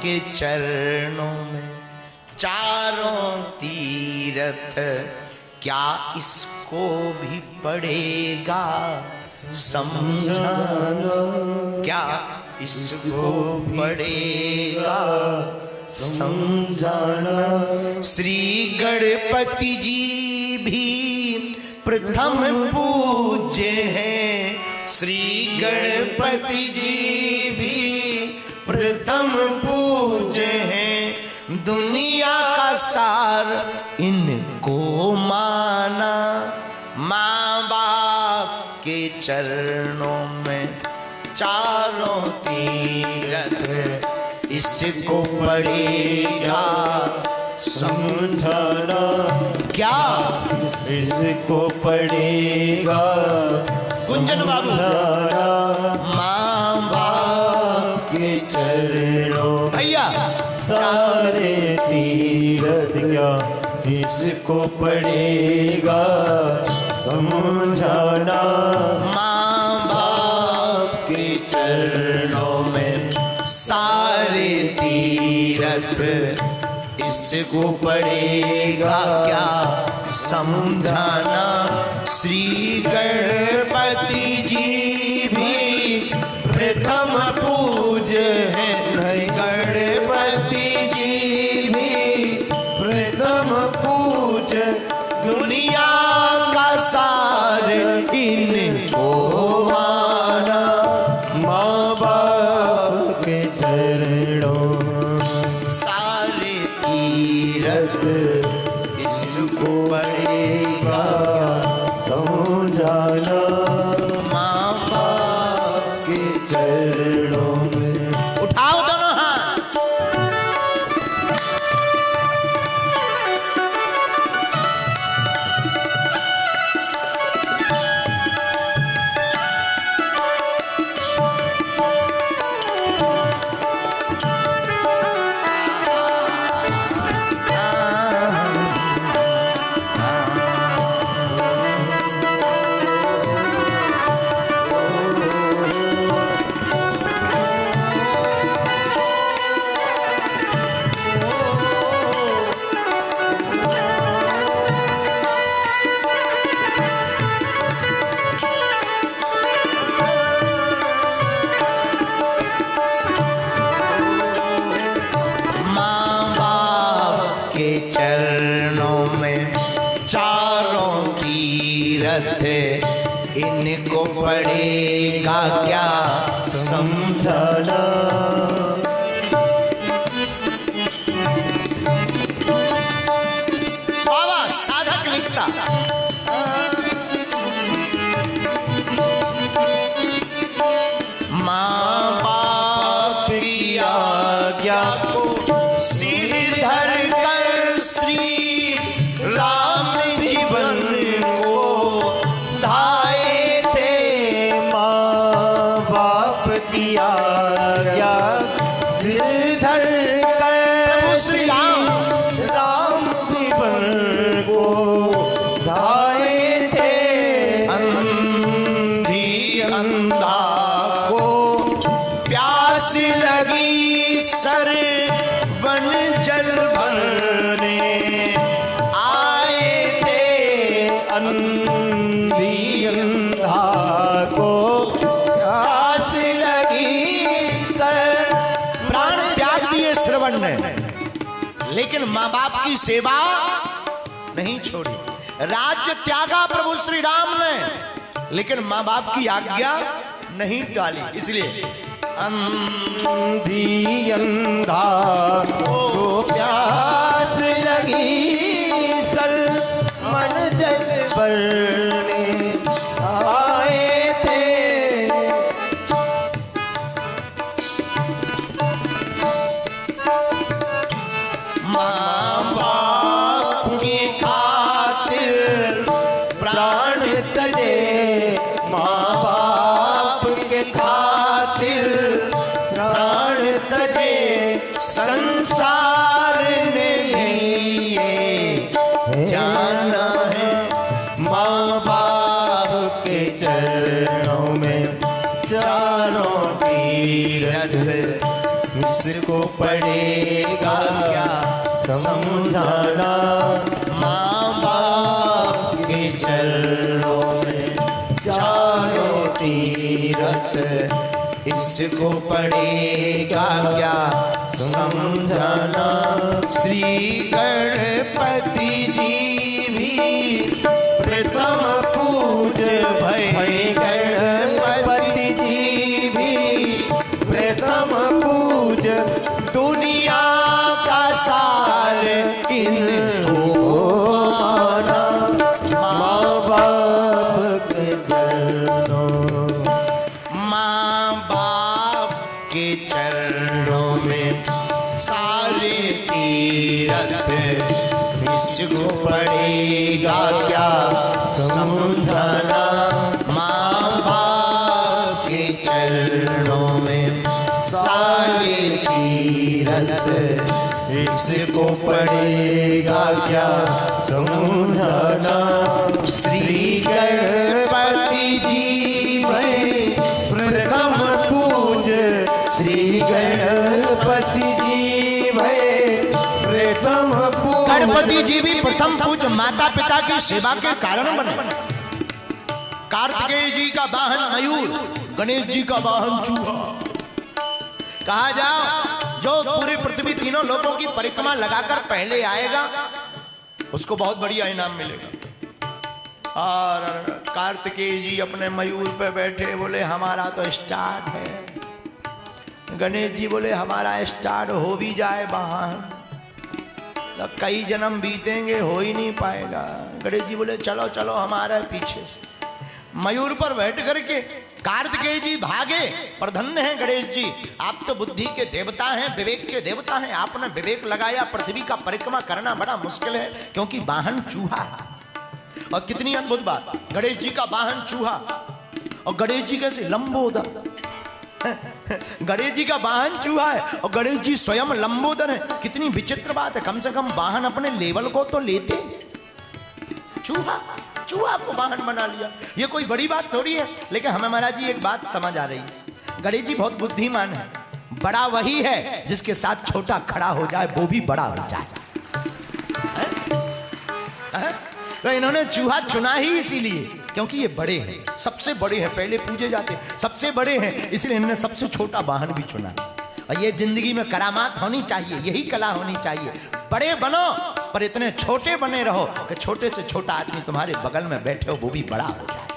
के चरणों में चारों तीरथ, क्या इसको भी पड़ेगा समझाना, क्या इसको पड़ेगा समझाना। श्री गणपति जी भी प्रथम पूज्य हैं, श्री गणपति जी भी प्रथम पूज्य हैं। दुनिया का सार इनको माना, माँ बाप के चरणों में चारों तीरथ, इसको पड़ेगा समझाना, क्या इसको पड़ेगा कुंजन बाबू माँ बाप के चरणों भैया सारे तीरथ, क्या इसको पड़ेगा समझाना। माँ बाप के चरणों में सारे तीरथ, इसको पड़ेगा क्या समझाना। श्री गणपति जी भी प्रथम पूज्य हैं, श्री गणपति जी भी प्रथम पूज्य। दुनिया का सार इनको माना, माँ बाप के चरणों सारे तीरथ, इसको पड़ेगा समझाना। माँ बाप के चरणों में उठाओ दोनों हाथ। चरणों में चारों तीरथ, इनको पड़ेगा क्या समझाना। बाबा साधक लिखता, माँ बाप की आज्ञा को सिर धर कर श्री राम जीवन को धाए थे। माँ बाप की आज्ञा सिर धर कर श्री राम जीवन को धाए थे। अंधी अंधा को प्यास लगी सर वन जल भरने आए थे। अंधी अंधा को प्यास लगी सर, प्राण त्याग दिए श्रवण ने, लेकिन माँ बाप की सेवा नहीं छोड़ी। राज्य त्यागा प्रभु श्री राम ने, लेकिन माँ बाप की आज्ञा नहीं टाली। इसलिए अंधी अंधा को प्यास लगी सर मन जल भरने आए थे। माँ बाप की खातिर प्राण तजे, माँ बाप के खातिर प्राण तजे। संसार ने लिए जाना है, माँ बाप के चरणों में चारों तीरथ, इसको पड़ेगा क्या समझाना। माँ बाप के चरणों में चारों तीरथ, इसको पड़ेगा क्या समझाना। श्री गणपति जी भी प्रथम पूज भय, गणपति जी भी प्रथम पूज, दुनिया का सार इनको माना। माँ बाप के चरणों, माँ बाप के चरणों में सारे तीरथ, इसको पड़ेगा क्या समझाना। माँ बाप के चरणों में सारे तीरथ, इसको पड़ेगा क्या समझाना। श्री गणपति जी में प्रथम पूज, श्री गणपति जी में प्रथम पूज। गणपति जी भी प्रथम पूज माता पिता की सेवा के कारण बने। कार्तिकेय जी का वाहन मयूर, गणेश जी का वाहन चूहा। कहा जाओ जो पूरी पृथ्वी तीनों लोगों की परिक्रमा लगाकर पहले आएगा उसको बहुत बढ़िया इनाम मिलेगा। और कार्तिकेय जी अपने मयूर पे बैठे बोले हमारा तो स्टार्ट है। गणेश जी बोले हमारा स्टार्ट हो भी जाए वाहन तो कई जन्म बीतेंगे, हो ही नहीं पाएगा। गणेश जी बोले चलो चलो हमारे पीछे से। मयूर पर बैठ करके कार्तिकेय जी भागे। पर धन्य है गणेश जी, आप तो बुद्धि के देवता हैं, विवेक के देवता हैं। आपने विवेक लगाया, पृथ्वी का परिक्रमा करना बड़ा मुश्किल है क्योंकि वाहन चूहा है। और कितनी अद्भुत बात, गणेश जी का वाहन चूहा और गणेश जी कैसे लंबोदर। गणेश जी का वाहन चूहा है और गणेश जी स्वयं लंबोदर है। कितनी विचित्र बात है, कम से कम वाहन अपने लेवल को तो लेते। चूहा को वाहन बना लिया, ये कोई बड़ी बात थोड़ी है। लेकिन हमें महाराज जी एक बात समझ आ रही है, गणेश जी बहुत बुद्धिमान है। बड़ा वही है जिसके साथ छोटा खड़ा हो जाए वो भी बड़ा हो जाए। तो इन्होंने चूहा चुना ही इसीलिए क्योंकि ये बड़े हैं, सबसे बड़े हैं, पहले पूजे जाते हैं, सबसे बड़े हैं, इसलिए इन्होंने सबसे छोटा वाहन भी चुना। और ये जिंदगी में करामात होनी चाहिए, यही कला होनी चाहिए। बड़े बनो पर इतने छोटे बने रहो कि छोटे से छोटा आदमी तुम्हारे बगल में बैठे हो वो भी बड़ा हो जाए।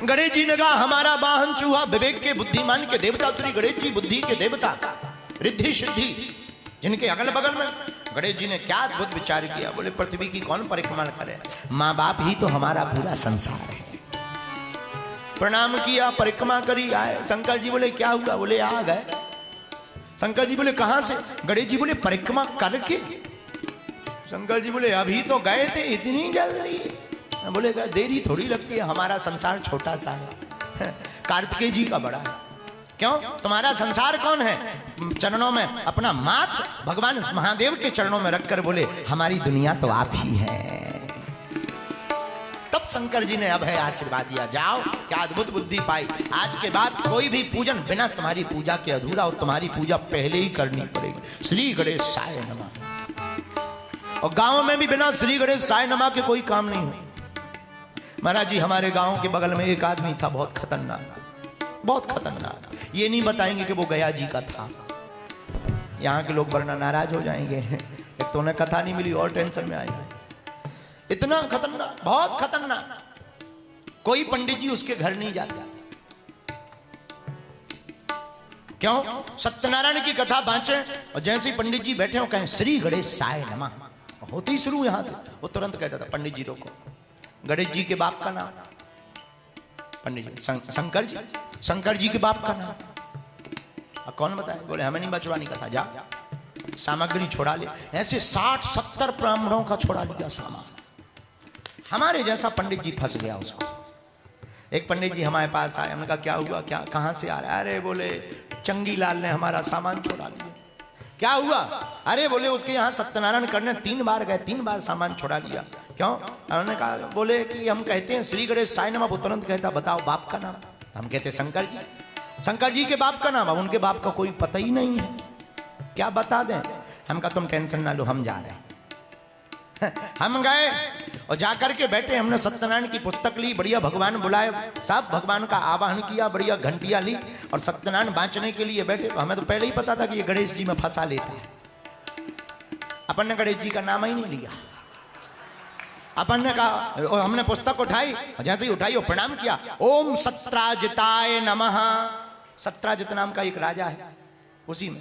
गणेश जी ने कहा हमारा वाहन चूहा, विवेक के बुद्धिमान के देवता श्री गणेश जी, बुद्धि के देवता, रिद्धि सिद्धि जिनके अगल बगल में। गणेश जी ने क्या अद्भुत विचार किया, बोले पृथ्वी की कौन परिक्रमा करे, माँ बाप ही तो हमारा पूरा संसार है। प्रणाम किया, परिक्रमा करी, आए। शंकर जी बोले क्या हुआ, बोले आ गए। शंकर जी बोले कहां से, गणेश जी बोले परिक्रमा करके। शंकर जी बोले अभी तो गए थे, इतनी जल्दी। बोले देरी थोड़ी लगती है, हमारा संसार छोटा सा है, कार्तिकेय जी का बड़ा है। क्यों, तुम्हारा संसार कौन है, चरणों में अपना माथ भगवान महादेव के चरणों में रखकर बोले हमारी दुनिया तो आप ही है। तब शंकर जी ने अभय आशीर्वाद दिया, जाओ। क्या अद्भुत बुद्धि पाई, आज के बाद कोई भी पूजन बिना तुम्हारी पूजा के अधूरा, और तुम्हारी पूजा पहले ही करनी पड़ेगी। श्री गणेशाय नमः। और गांव में भी बिना श्री गणेशाय नमः के कोई काम नहीं हो। महाराज जी हमारे गांव के बगल में एक आदमी था, बहुत खतरनाक, बहुत खतरनाक। ये नहीं बताएंगे कि वो गया जी का था, यहाँ के लोग वरना नाराज हो जाएंगे। एक तो उन्हें कथा नहीं मिली और टेंशन में आएंगे। इतना खतरनाक, बहुत खतरनाक। कोई पंडित जी उसके घर नहीं जाता। क्यों, सत्यनारायण की कथा बांचे और जैसे ही पंडित जी बैठे हो कहें श्री गणेशाय नमः, होती शुरू यहां से, वो तुरंत कहता था पंडित जी रोको, गणेश जी के बाप का नाम, पंडित जी शंकर जी, शंकर जी के बाप का नाम। अब कौन बताए, बोले हमें नहीं बचवानी कथा, जा सामग्री छोड़ा ले। ऐसे 60-70 ब्राह्मणों का छोड़ा लिया सामान। हमारे जैसा पंडित जी फंस गया उसको। एक पंडित जी हमारे पास आए, हमने कहा क्या हुआ, क्या कहां से आ रहा है, अरे बोले चंगी लाल ने हमारा सामान छोड़ा लिया। क्या हुआ, अरे बोले उसके यहाँ सत्यनारायण करने 3 बार गए, 3 बार सामान छोड़ा लिया। क्यों, उन्होंने कहा, बोले कि हम कहते हैं श्री गणेशाय नमः, वो तुरंत कहता बताओ बाप का नाम। हम कहते शंकर जी। शंकर जी के बाप का नाम, अब उनके बाप का कोई पता ही नहीं है, क्या बता दें। हम कहा तुम टेंशन ना लो, हम जा रहे हैं। हम गए और जाकर के बैठे, हमने सत्यनारायण की पुस्तक ली, बढ़िया भगवान बुलाए साहब, भगवान का आवाहन किया, बढ़िया घंटियां ली और सत्यनारायण बांचने के लिए बैठे। तो हमें तो पहले ही पता था कि ये गणेश जी में फंसा लेता है। अपन ने गणेश जी का नाम ही नहीं लिया। अपन ने कहा, और हमने पुस्तक उठाई, जैसे ही उठाई और प्रणाम किया, ओम सत्राजिताय नमः। सत्राजित नाम का एक राजा है, उसी में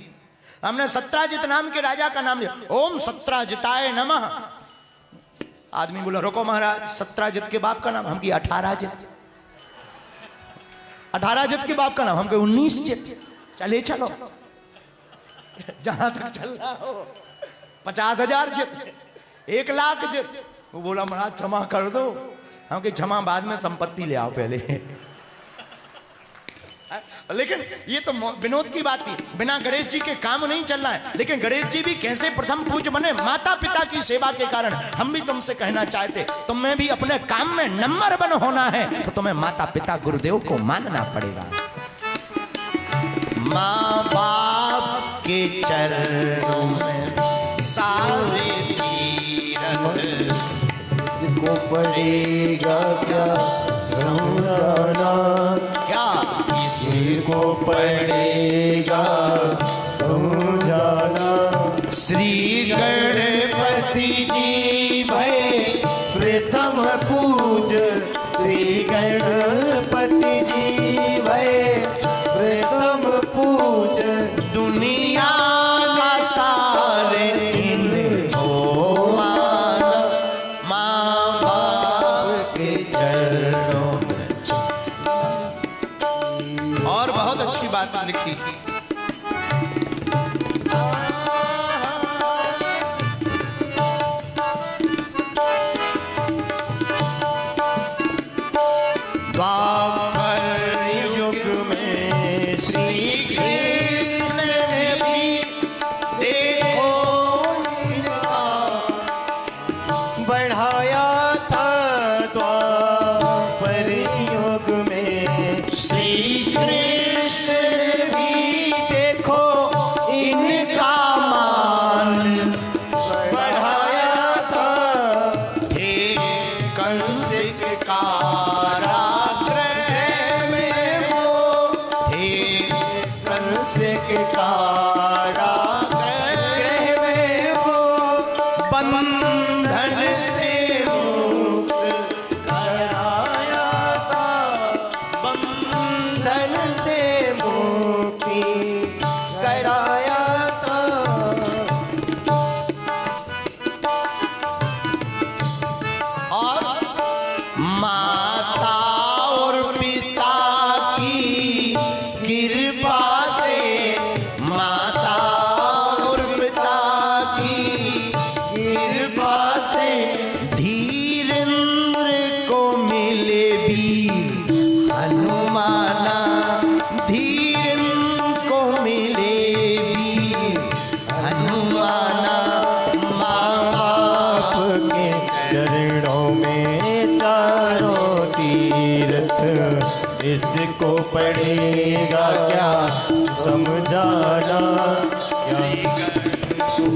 हमने सत्राजित नाम के राजा का नाम लिया, ओम सत्राजिताय नमः। आदमी बोला रुको महाराज, सत्राजित के बाप का नाम, हम की 18जित। 18जित के बाप का नाम, हम कहे 19जित। चले चलो जहां तक चल रहा हो, 50,000 जित, 1,00,000 जित। वो बोला महाराज क्षमा कर दो। हम कहे क्षमा बाद में, संपत्ति ले आओ पहले। लेकिन ये तो विनोद की बात थी, बिना गणेश जी के काम नहीं चल रहा है। लेकिन गणेश जी भी कैसे प्रथम पूज्य बने, माता पिता की सेवा के कारण। हम भी तुमसे कहना चाहते, तुम्हें भी अपने काम में नंबर 1 होना है तो तुम्हें माता पिता गुरुदेव को मानना पड़ेगा। माँ बाप के चरणों में सारे तीरथ, को पड़ेगा क्या समझाना, क्या इसको पड़ेगा समझाना। श्री गणपति जी भय प्रथम पूज, श्री गणपति जी भय प्रथम पूज। दुनिया का सारे इनको माना, माँ बाप के चरणों में। और बहुत अच्छी बात लिखी, द्वापर युग में श्री कृष्ण ने भी देखो बढ़ाया था, द्वापर युग में श्री कृष्ण ने भी देखो इनका मान बढ़ाया था। थे कंस के कारागृह में वो, थे कंस के कारागृह में वो, बंधन से मुक्त कराया था, बंधन से मुक्ति कराया था। और माता और पिता की कृपा से, माता और पिता की कृपा से धीरेन्द्र को मिले वीर हनुमाना, धीरेन्द्र को मिले वीर हनुमाना। माँ बाप आपके चरणों में चारों तीर्थ, इसको पड़ेगा क्या समझाना,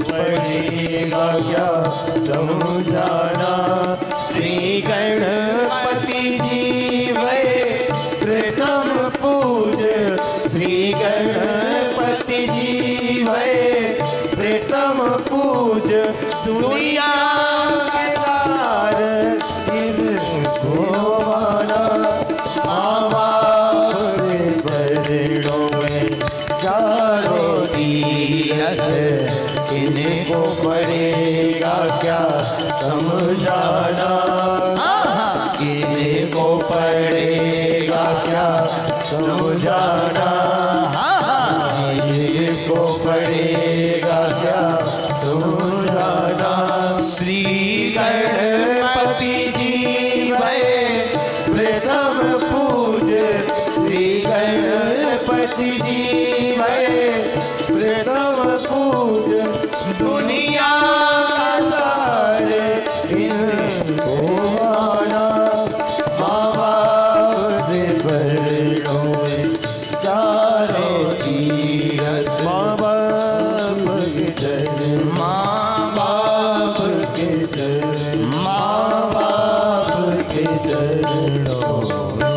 पड़ेगा क्या समझाना। श्री गणपति जी भय प्रथम पूज, श्री गणपति जी भय प्रथम पूज। दुनिया के सारे इनको माना, माँ-बाप के चरणों में चारों तीरथ, इनको पड़ेगा क्या समझाना, इनको पड़ेगा क्या समझाना, इनको पड़ेगा क्या समझाना। श्री गणपति जी भय प्रथम पूज, श्री गणपति जी भय प्रथम पूज। दुनिया का सारे इनको माना, माँ बाप से बड़ों में के चरण, माँ बाप के चरण, माँ बाप के चरणों